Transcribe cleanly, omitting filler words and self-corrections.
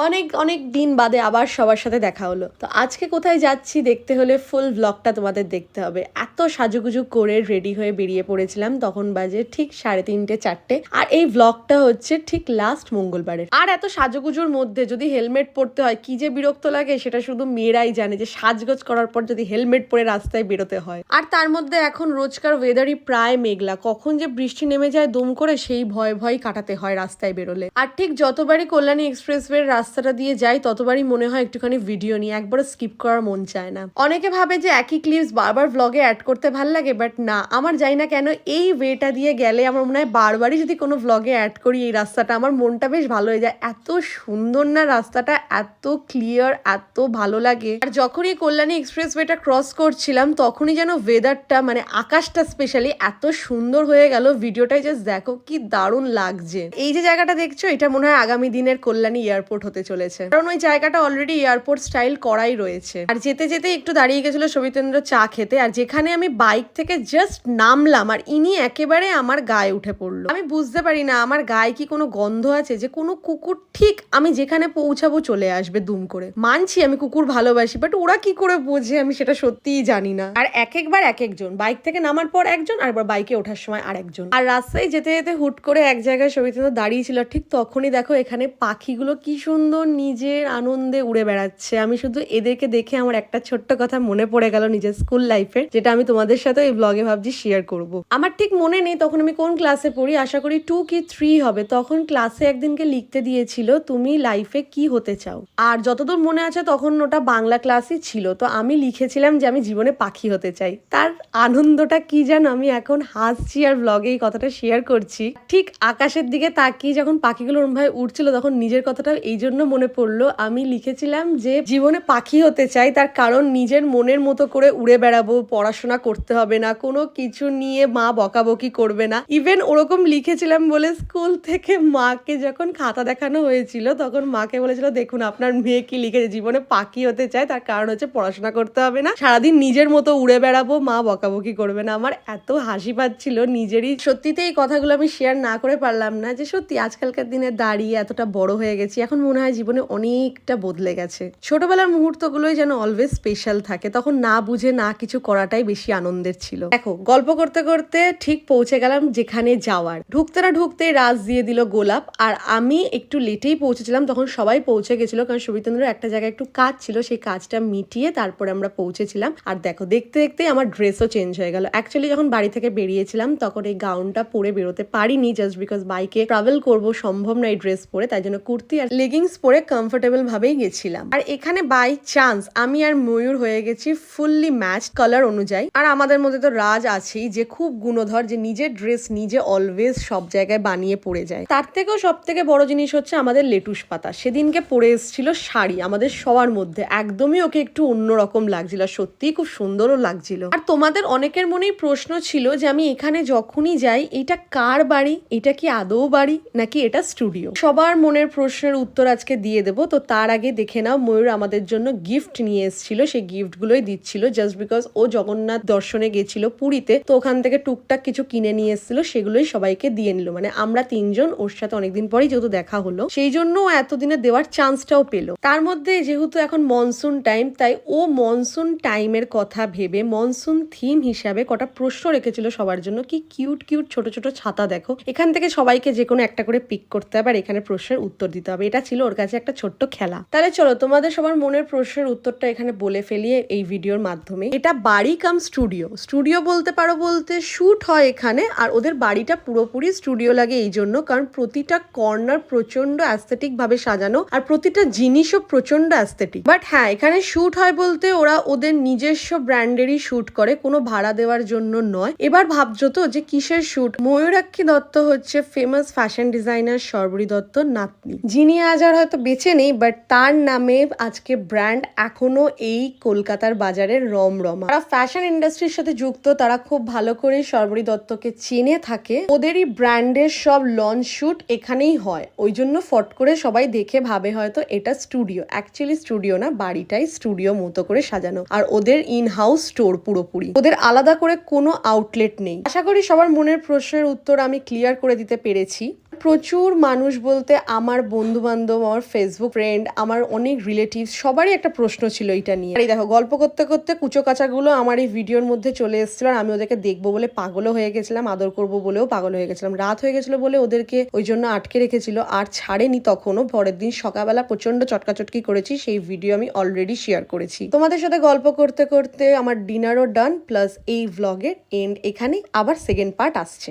অনেক অনেক দিন বাদে আবার সবার সাথে দেখা হলো। তো আজকে কোথায় যাচ্ছি দেখতে হলে ফুল ব্লগটা তোমাদের দেখতে হবে। এত সাজুগুজু করে রেডি হয়ে বেরিয়ে পড়েছিলাম, তখন বাজে ঠিক 3:30 4টে। আর এই ব্লগটা হচ্ছে ঠিক লাস্ট মঙ্গলবারের। আর এত সাজুগুজুর মধ্যে যদি হেলমেট পরতে হয় কি যে বিরক্ত লাগে, সেটা শুধু মেয়েরাই জানে যে সাজগোজ করার পর যদি হেলমেট পরে রাস্তায় বেরোতে হয়। আর তার মধ্যে এখন রোজকার ওয়েদারই প্রায় মেঘলা, কখন যে বৃষ্টি নেমে যায় দুম করে সেই ভয় ভয় কাটাতে হয় রাস্তায় বেরোলে। আর ঠিক যতবারই কল্যাণী এক্সপ্রেসওয়ের রাস্তাটা দিয়ে যাই ততবারই মনে হয় একটুখানি ভিডিও নিয়ে, একবারও স্কিপ করার মন চায় না। অনেকে ভাবে যে একই ক্লিপস বারবার ব্লগে অ্যাড করতে ভাল লাগে, বাট না, আমার জানি না কেন এই ওয়েটা দিয়ে গেলে আমার মনে হয় বারবারই যদি কোনো ব্লগে অ্যাড করি এই রাস্তাটা, আমার মনটা বেশ ভালো হয়ে যায়। এত সুন্দর না রাস্তাটা, এত ক্লিয়ার, এত ভালো লাগে। আর যখনই কল্যাণী এক্সপ্রেসওয়েটা ক্রস করছিলাম তখনই যেন ওয়েদারটা, মানে আকাশটা স্পেশালি এত সুন্দর হয়ে গেল। ভিডিওটাই জাস্ট দেখো কি দারুণ লাগছে। এই যে জায়গাটা দেখছো, এটা মনে হয় আগামী দিনের কল্যাণী এয়ারপোর্ট হতে চলেছে, কারণ ওই জায়গাটা অলরেডি এয়ারপোর্ট স্টাইল করাই রয়েছে। আর যেতে যেতে একটু দাঁড়িয়ে গেছিল সবিতেন্দ্র চা খেতে, আর যেখানে আমি বাইক থেকে জাস্ট নামলাম আর ইনি একেবারে আমার গায়ে উঠে পড়লো। আমি বুঝতে পারি না আমার গায়ে কি কোনো গন্ধ আছে যে কোনো কুকুর ঠিক আমি যেখানে পৌঁছাবো চলে আসবে দুম করে। মানছি আমি কুকুর ভালোবাসি, বাট ওরা কি করে বোঝে আমি সেটা সত্যিই জানি না। আর এক একবার এক একজন, বাইক থেকে নামার পর একজন, আর বাইকে ওঠার সময় আরেকজন। আর রাস্তায় যেতে যেতে হুট করে এক জায়গায় সবিতেন্দ্র দাঁড়িয়ে ছিল, ঠিক তখনই দেখো এখানে পাখিগুলো কি সুন্দর নিজের আনন্দে উড়ে বেড়াচ্ছে। আমি শুধু এদেরকে দেখে আমার একটা ছোট্ট কথা মনে পড়ে গেল নিজের স্কুল লাইফের, যেটা আমি তোমাদের সাথে এই ব্লগে ভাবছি শেয়ার করব। আমার ঠিক মনে নেই তখন আমি কোন ক্লাসে পড়ি, আশা করি 2 কি 3 হবে। তখন ক্লাসে একদিনকে লিখতে দিয়েছিল তুমি লাইফে কি হতে চাও, আর যতদূর মনে আছে তখন ওটা বাংলা ক্লাসই ছিল। তো আমি লিখেছিলাম যে আমি জীবনে পাখি হতে চাই। তার আনন্দটা কি জানো, আমি এখন হাসছি আর ব্লগে এই কথাটা শেয়ার করছি। ঠিক আকাশের দিকে তাকিয়ে যখন পাখিগুলো ওরমভাবে উঠছিল তখন নিজের কথাটা এই জন্য মনে পড়লো। আমি লিখেছিলাম যে জীবনে পাখি হতে চাই, তার কারণ নিজের মনের মতো করে উড়ে বেড়াবো, পড়াশোনা করতে হবে না, কোনো কিছু নিয়ে মা বকাবকি করবে না। ইভেন ওরকম লিখেছিলাম বলে স্কুল থেকে মাকে যখন খাতা দেখানো হয়েছিল তখন মাকে বলেছিল দেখুন আপনার মেয়ে কি লিখেছে, জীবনে পাখি হতে চায়, তার কারণ হচ্ছে পড়াশোনা করতে হবে না, সারাদিন নিজের মতো উড়ে বেড়াবো, মা বকাবকি করবে না। আমার এত হাসি পাচ্ছিল নিজেরই। সত্যিতে এই কথাগুলো আমি শেয়ার না করে পারলাম না, যে সত্যি আজকালকার দিনে দাঁড়িয়ে এতটা বড় হয়ে গেছি, এখন মনে হয় জীবনে অনেকটা বদলে গেছে। ছোটবেলার মুহূর্তগুলোই যেন অলওয়েজ স্পেশাল থাকে, তখন না বুঝে না কিছু করাটাই বেশি আনন্দের ছিল। দেখো গল্প করতে করতে ঠিক পৌঁছে গেলাম যেখানে যাওয়ার। ঢুকতে না ঢুকতে রাজ দিয়ে দিল গোলাপ, আর আমি একটু লেটেই পৌঁছেছিলাম, তখন সবাই পৌঁছে গেছিল, কারণ সবিতেন্দ্র একটা জায়গায় একটু কাজ ছিল, সেই কাজটা মিটিয়ে তারপরে আমরা পৌঁছেছিলাম। আর দেখো দেখতে দেখতে আমার ড্রেসও চেঞ্জ হয়ে গেল। অ্যাকচুয়ালি যখন বাড়ি থেকে বেরিয়েছিলাম তখন এই গাউনটা পরে বেরোতে পারিনি, জাস্ট বিকজ বাইকে ট্রাভেল করব, সম্ভব না এই ড্রেস পরে, তাই জন্য কুর্তি আর লেগিংস পরে কমফোর্টেবল ভাবেই গেছিলাম। আর এখানে বাই চান্স আমি আর ময়ূর হয়ে গেছি ফুললি ম্যাচ কালার অনুযায়ী। আর আমাদের মধ্যে তো রাজ আছেই যে খুব গুণধর, যে নিজের ড্রেস নিজে অলওয়েজ সব জায়গায় বানিয়ে পরে যায়। তার থেকেও সব থেকে বড় জিনিস হচ্ছে আমাদের লেটুস পাতা, সেদিনকে পরে এসেছিল শাড়ি, আমাদের সবার মধ্যে একদমই ওকে একটু অন্যরকম লাগছিল, সত্যিই খুব সুন্দরও লাগছিল। আর তোমাদের অনেকের মনেই প্রশ্ন ছিল যে আমি এখানে যখনই যাই এটা কার বাড়ি, এটা কি আদৌ বাড়ি নাকি এটা স্টুডিও। সবার মনের প্রশ্নের উত্তর আজকে দিয়ে দেবো। তো তার আগে দেখে নাও ময়ূর আমাদের জন্য গিফট নিয়ে এসেছিল, সেই গিফটগুলোই দিচ্ছিল জাস্ট বিকজ ও জগন্নাথ দর্শনে গেছিল পুরীতে, তো ওখান থেকে টুকটাক কিছু কিনে নিয়ে এসেছিল, সেগুলোই সবাইকে দিয়ে নিল। মানে আমরা 3 জন ওর সাথে অনেকদিন পরেই যেহেতু দেখা হলো, সেই জন্য ও এতদিনে দেওয়ার চান্সটাও পেলো। তার মধ্যে যেহেতু এখন মনসুন টাইম, তাই ও মনসুন টাইমের কথা ভেবে মনসুন থিম হিসাবে কটা প্রশ্ন রেখেছিল সবার জন্য। কি কিউট কিউট ছোট ছোট ছাতা দেখো, এখান থেকে সবাইকে যে কোনো একটা করে পিক করতে হবে আর এখানে প্রশ্নের উত্তর দিতে হবে। এটা ছিল ওর কাছে একটা ছোট্ট খেলা। তাহলে চলো তোমাদের সবার মনের প্রশ্নের উত্তরটা এখানে বলে ফেলি এই ভিডিওর মাধ্যমে। এটা বাড়ি কাম স্টুডিও, স্টুডিও বলতে পারো, বলতে শুট হয় এখানে। আর ওদের বাড়িটা পুরোপুরি স্টুডিও লাগে এই জন্য কারণ প্রতিটা কর্নার প্রচন্ড অ্যাস্থেটিক ভাবে সাজানো, আর প্রতিটা জিনিসও প্রচন্ড অ্যাস্থেটিক। বাট হ্যাঁ, এখানে শুট হয় বলতে ওরা ওদের নিজস্ব ব্র্যান্ডেরই শুট করে, কোনো ভাড়া দেওয়ার জন্য নয়। এবার ভাবছো তো যে কিসের শুট? ময়ূরাক্ষী দত্ত হচ্ছে ফেমাস ফ্যাশন ডিজাইনার শর্বরী দত্তর নাতনি, যিনি আজ আর হয়তো বেঁচে নেই, বাট তার নামে আজকে ব্র্যান্ড এখনো এই কলকাতার বাজারে রমরমা। তারা ফ্যাশন ইন্ডাস্ট্রির সাথে যুক্ত, তারা খুব ভালো করে শর্বরী দত্তকে চিনে থাকে। ওদেরই ব্র্যান্ডের সব লঞ্চ শুট এখানেই হয়, ওই জন্য ফট করে সবাই দেখে ভাবে হয়তো এটা স্টুডিও। অ্যাকচুয়ালি স্টুডিও না, বাড়িটাই স্টুডিও মতো করে সাজানো। আর ওদের ইন হাউস স্টোর পুরোপুরি, ওদের আলাদা করে কোনো আউটলেট নেই। আশা করি সবার মনের প্রশ্নের উত্তর আমি ক্লিয়ার করে দিতে পেরেছি। প্রচুর মানুষ বলতে আমার বন্ধু বান্ধব, আমার ফেসবুক ফ্রেন্ড, আমার অনেক রিলেটিভস সবারই একটা প্রশ্ন ছিল এটা নিয়ে। আর এই দেখো গল্প করতে করতে কুচো কাচাগুলো আমার এই ভিডিওর মধ্যে চলে এসেছিল আর আমি ওদেরকে দেখবো বলে পাগলও হয়ে গেছিলাম, আদর করবো বলেও পাগল হয়ে গেছিলাম। রাত হয়ে গেছিল বলে ওদেরকে ওই জন্য আটকে রেখেছিল আর ছাড়েনি তখনও। পরের দিন সকালবেলা প্রচন্ড চটকাচটকি করেছি, সেই ভিডিও আমি অলরেডি শেয়ার করেছি তোমাদের সাথে। গল্প করতে করতে আমার ডিনারও ডান, প্লাস এই ভ্লগের এন্ড এখানে আবার সেকেন্ড পার্ট আসছে।